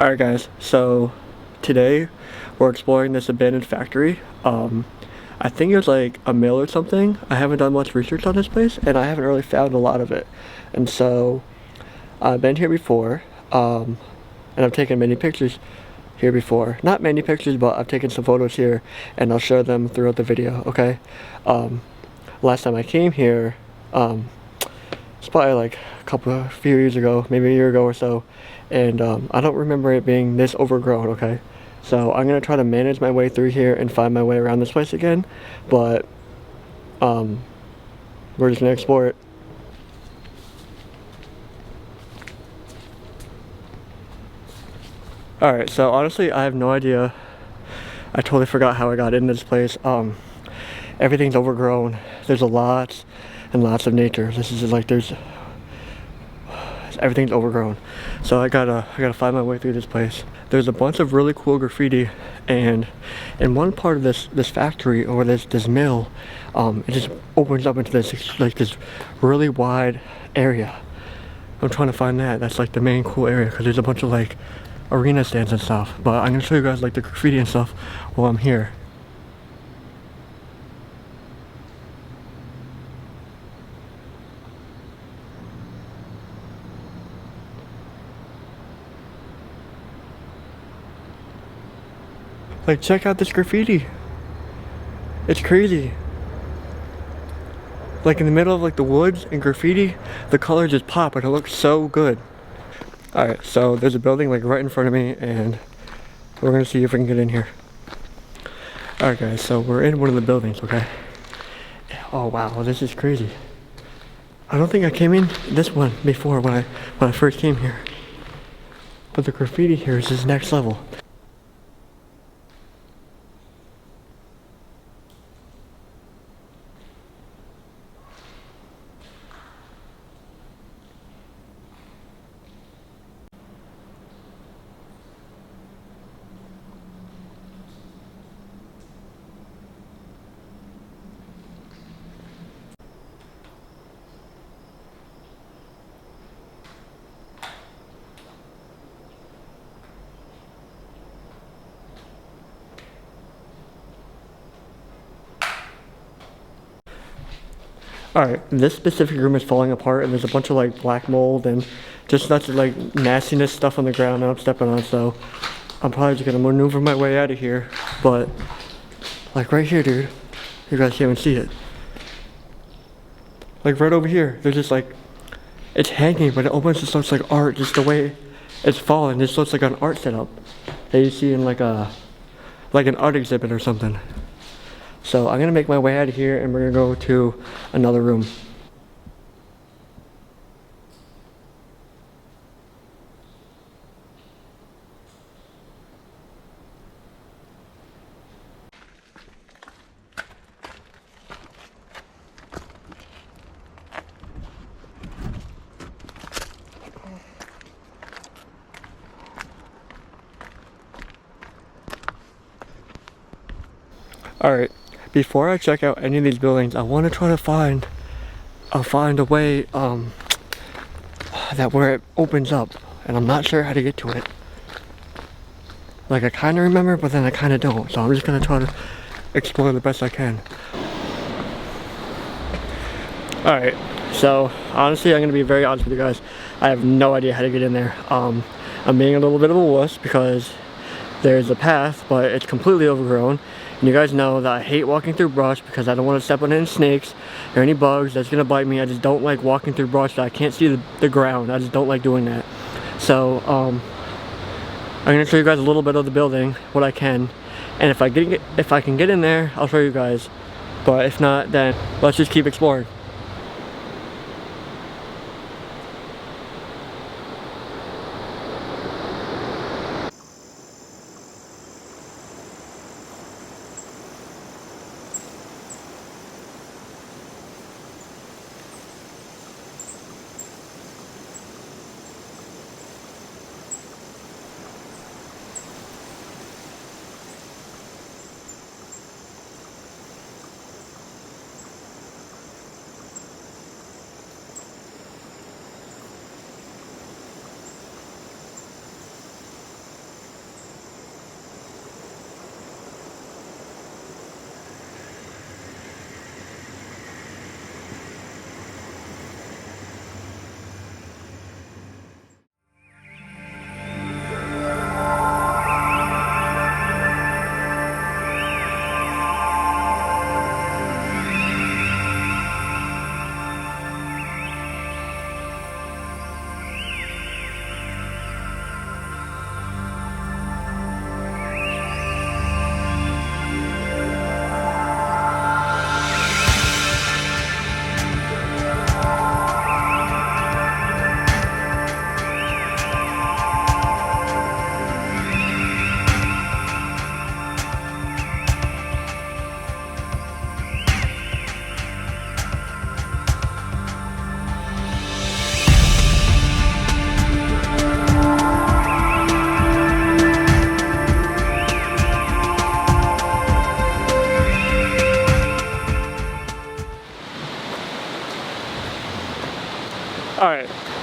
Alright guys, so today we're exploring this abandoned factory. I think it's like a mill or something. I haven't done much research on this place and I haven't really found a lot of it. And so I've been here before, and I've taken many pictures here before. Not many pictures, but I've taken some photos here and I'll share them throughout the video, okay? Last time I came here, it's probably like a few years ago, maybe a year ago or so, and I don't remember it being this overgrown, okay? So I'm gonna try to manage my way through here and find my way around this place again, but we're just gonna explore it. Alright, so honestly I have no idea. I totally forgot how I got into this place. Everything's overgrown. There's lots and lots of nature. This is like everything's overgrown. So I gotta find my way through this place. There's a bunch of really cool graffiti, and in one part of this factory or this mill, it just opens up into this really wide area. I'm trying to find that. That's like the main cool area because there's a bunch of like arena stands and stuff. But I'm gonna show you guys like the graffiti and stuff while I'm here. Like, check out this graffiti. It's crazy. Like in the middle of like the woods and graffiti, the colors just pop and it looks so good. Alright, so there's a building like right in front of me and we're gonna see if we can get in here. Alright guys, so we're in one of the buildings, okay? Oh wow, this is crazy. I don't think I came in this one before when I first came here. But the graffiti here is just next level. Alright, this specific room is falling apart and there's a bunch of like black mold and just lots of like nastiness stuff on the ground that I'm stepping on, so I'm probably just gonna maneuver my way out of here. But like right here, dude, you guys can't even see it. Like right over here, there's just like, it's hanging, but it almost just looks like art, just the way it's fallen. This looks like an art setup that you see in like an art exhibit or something. So I'm gonna make my way out of here and we're gonna go to another room. Alright, before I check out any of these buildings, I want to try to find a way that where it opens up, and I'm not sure how to get to it. Like I kind of remember, but then I kind of don't, so I'm just gonna try to explore the best I can. Alright, so honestly I'm gonna be very honest with you guys. I have no idea how to get in there. I'm being a little bit of a wuss because there's a path, but it's completely overgrown. And you guys know that I hate walking through brush because I don't want to step on any snakes or any bugs that's gonna bite me. I just don't like walking through brush that I can't see the ground. I just don't like doing that. So I'm gonna show you guys a little bit of the building, what I can, and if I can get in there, I'll show you guys. But if not, then let's just keep exploring.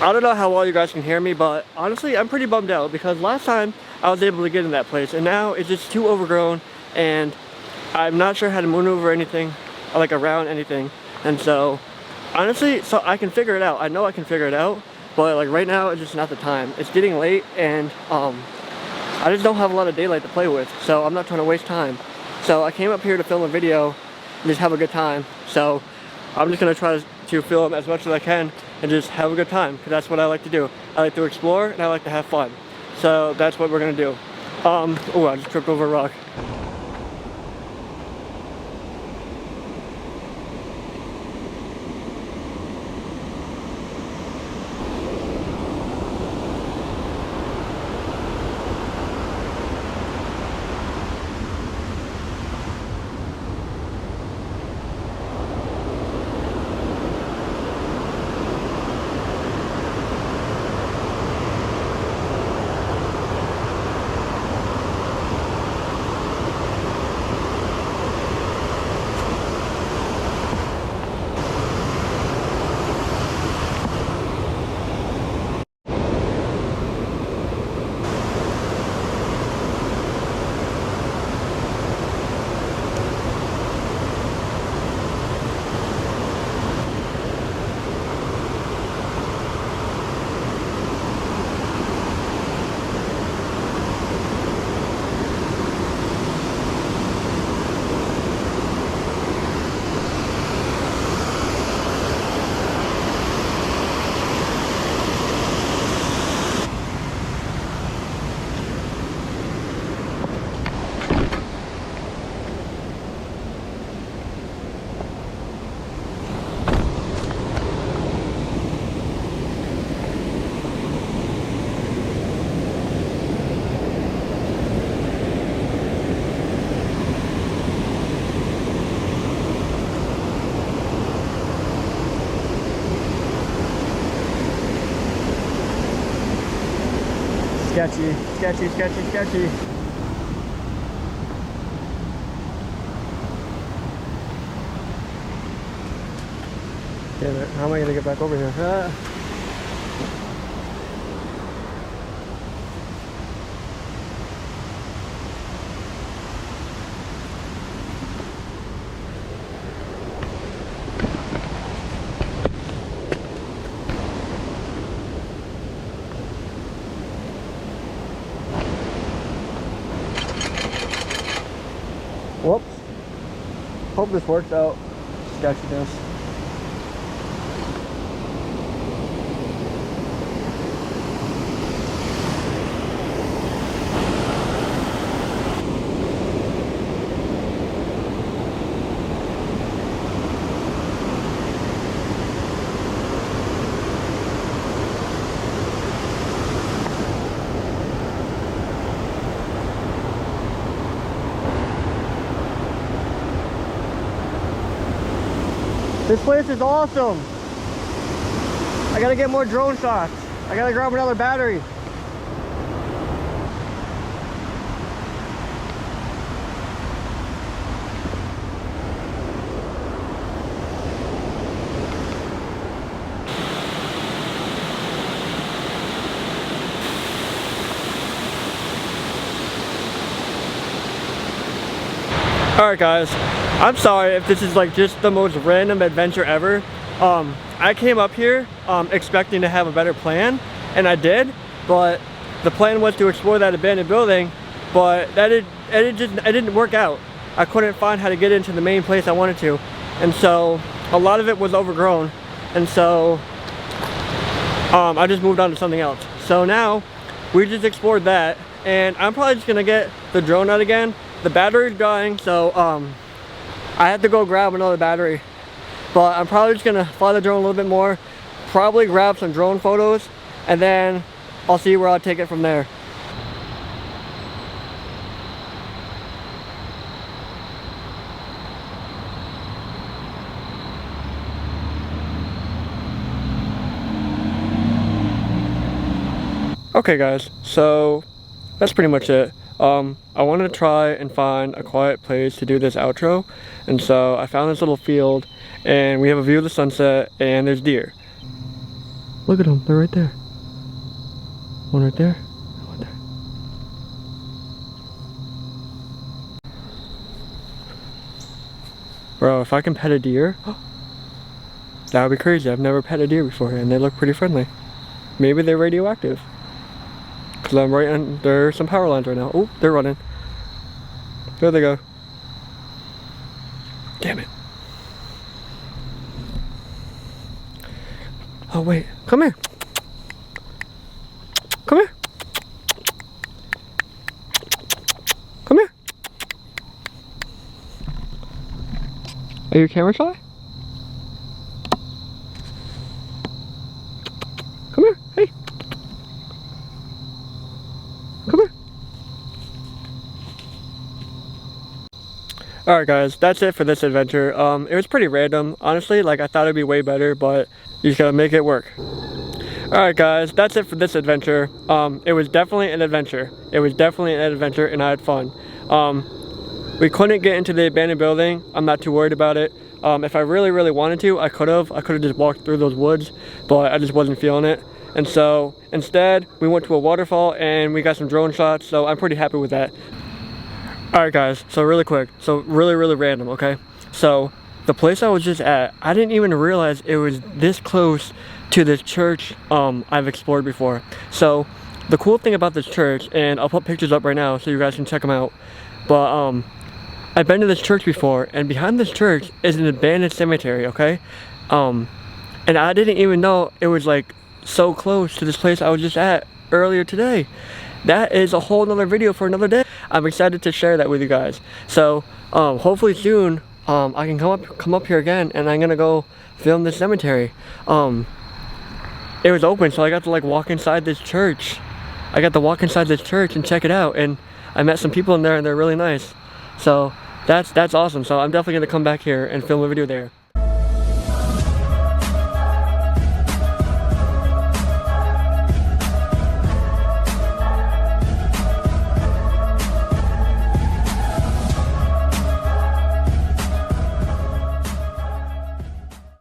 I don't know how well you guys can hear me, but honestly, I'm pretty bummed out because last time I was able to get in that place, and now it's just too overgrown, and I'm not sure how to maneuver anything, like around anything. And so, honestly, so I can figure it out. I know I can figure it out, but like right now, it's just not the time. It's getting late, and I just don't have a lot of daylight to play with, so I'm not trying to waste time. So I came up here to film a video and just have a good time. So I'm just gonna try to film as much as I can and just have a good time, because that's what I like to do. I like to explore and I like to have fun. So that's what we're gonna do. Oh, I just tripped over a rock. Sketchy, sketchy, sketchy, sketchy. Damn it, how am I gonna get back over here? Whoops. Hope this works out. Sketchiness. This place is awesome. I gotta get more drone shots. I gotta grab another battery. Alright guys, I'm sorry if this is like just the most random adventure ever. I came up here expecting to have a better plan, and I did, but the plan was to explore that abandoned building, but it didn't work out. I couldn't find how to get into the main place I wanted to, and so a lot of it was overgrown, and so I just moved on to something else. So now we just explored that, and I'm probably just gonna get the drone out again. The battery's dying, so I have to go grab another battery. But I'm probably just gonna fly the drone a little bit more, probably grab some drone photos, and then I'll see where I'll take it from there. Okay guys, so that's pretty much it. I wanted to try and find a quiet place to do this outro, and so I found this little field, and we have a view of the sunset, and there's deer. Look at them, they're right there. One right there, one there. Bro, if I can pet a deer, that would be crazy. I've never pet a deer before, and they look pretty friendly. Maybe they're radioactive. Cause I'm right under some power lines right now. Oh, they're running. There they go. Damn it. Oh wait, come here. Come here. Come here. Are you camera shy? Come here, hey. Come here. Alright guys, that's it for this adventure. It was pretty random. Honestly, like I thought it'd be way better, but you just gotta make it work. Alright guys, that's it for this adventure. It was definitely an adventure. It was definitely an adventure and I had fun. We couldn't get into the abandoned building. I'm not too worried about it. If I really wanted to, I could have just walked through those woods, but I just wasn't feeling it. And so instead, we went to a waterfall and we got some drone shots, so I'm pretty happy with that. Alright guys, so really quick, so really random, okay? So the place I was just at, I didn't even realize it was this close to this church I've explored before. So the cool thing about this church, and I'll put pictures up right now so you guys can check them out, but I've been to this church before, and behind this church is an abandoned cemetery, okay? And I didn't even know it was like so close to this place I was just at earlier today. That is a whole nother video for another day. I'm excited to share that with you guys. So hopefully soon I can come up here again, and I'm gonna go film this cemetery. It was open, so I got to like walk inside this church. I got to walk inside this church and check it out, and I met some people in there and they're really nice. So that's awesome. So I'm definitely gonna come back here and film a video there.